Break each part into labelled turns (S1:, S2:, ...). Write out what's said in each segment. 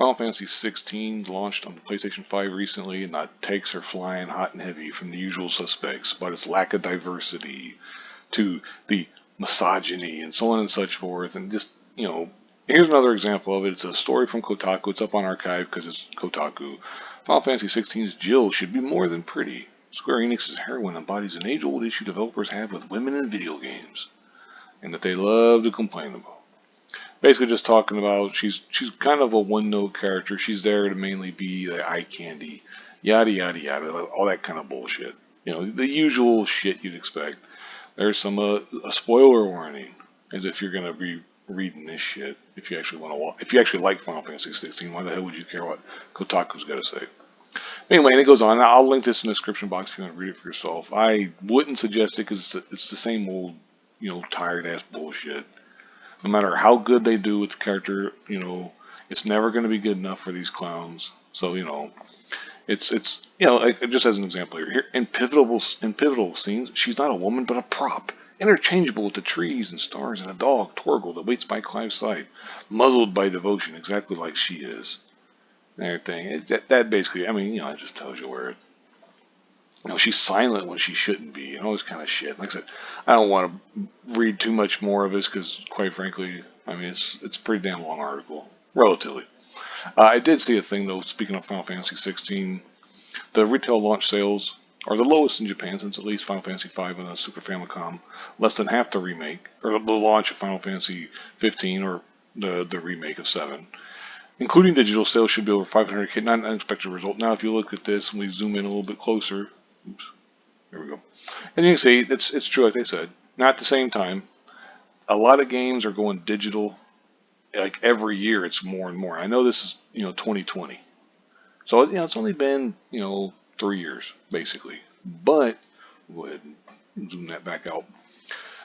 S1: Final Fantasy 16 launched on PlayStation 5 recently, and the takes are flying hot and heavy from the usual suspects about its lack of diversity to the misogyny and so on and such forth. And just, here's another example of it. It's a story from Kotaku. It's up on archive because it's Kotaku. Final Fantasy 16's Jill should be more than pretty. Square Enix's heroine embodies an age-old issue developers have with women in video games, and that they love to complain about. Basically just talking about she's kind of a one-note character. She's there to mainly be the eye candy, yada yada yada, all that kind of bullshit. The usual shit you'd expect. There's some a spoiler warning, as if you're gonna be reading this shit. If you actually if you actually like Final Fantasy 16, why the hell would you care what Kotaku's got to say? Anyway, and it goes on. I'll link this in the description box if you want to read it for yourself. I wouldn't suggest it because it's the same old, tired ass bullshit. No matter how good they do with the character, it's never going to be good enough for these clowns. So, it's like, just as an example here, in pivotal scenes, she's not a woman but a prop, interchangeable with the trees and stars and a dog, Torgal, that waits by Clive's side, muzzled by devotion, exactly like she is. And everything. That basically, it just tells you where she's silent when she shouldn't be, and all this kind of shit. Like I said, I don't want to read too much more of this because, quite frankly, it's a pretty damn long article, relatively. I did see a thing though. Speaking of Final Fantasy 16, the retail launch sales are the lowest in Japan since at least Final Fantasy 5 and the Super Famicom. Less than half the remake or the launch of Final Fantasy 15 or the remake of 7. Including digital sales should be over 500k, not an unexpected result. Now, if you look at this and we zoom in a little bit closer, oops, there we go. And you can see it's true, like they said. Now, at the same time, a lot of games are going digital. Like every year, it's more and more. I know this is 2020, so it's only been 3 years basically. But go ahead and zoom that back out.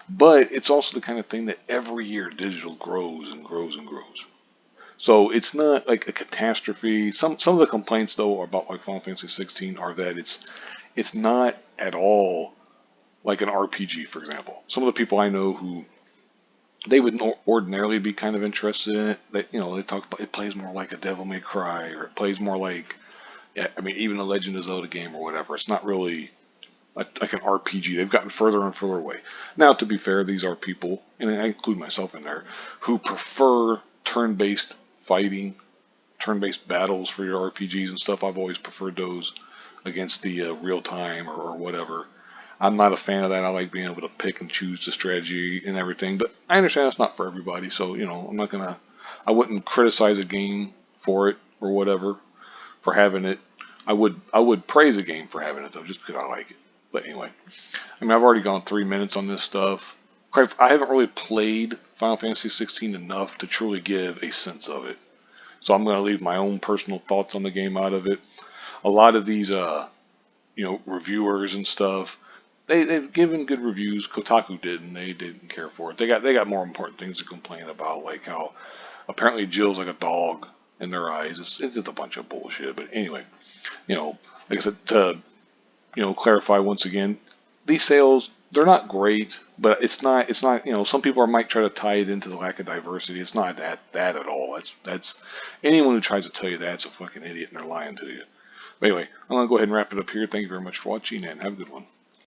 S1: But it's also the kind of thing that every year digital grows and grows and grows. So it's not like a catastrophe. Some of the complaints though about like Final Fantasy 16 are that it's not at all like an RPG, for example. Some of the people I know who they would ordinarily be kind of interested in it. They talk about it plays more like a Devil May Cry, or it plays more like, yeah, even a Legend of Zelda game or whatever. It's not really like an RPG. They've gotten further and further away. Now, to be fair, these are people, and I include myself in there, who prefer turn-based fighting, turn-based battles for your RPGs and stuff. I've always preferred those against the real time or whatever. I'm not a fan of that. I like being able to pick and choose the strategy and everything, but I understand it's not for everybody. So I wouldn't criticize a game for it or whatever for having it. I would praise a game for having it though, just because I like it. But anyway, I've already gone 3 minutes on this stuff. I haven't really played Final Fantasy 16 enough to truly give a sense of it. So I'm going to leave my own personal thoughts on the game out of it. A lot of these, reviewers and stuff, they've given good reviews. Kotaku didn't. They didn't care for it. They got more important things to complain about, like how apparently Jill's like a dog in their eyes. It's just a bunch of bullshit. But anyway, like I said, to clarify once again, these sales, they're not great, but it's not some people might try to tie it into the lack of diversity. It's not that at all. That's anyone who tries to tell you that's a fucking idiot and they're lying to you. But anyway, I'm gonna go ahead and wrap it up here. Thank you very much for watching and have a good one.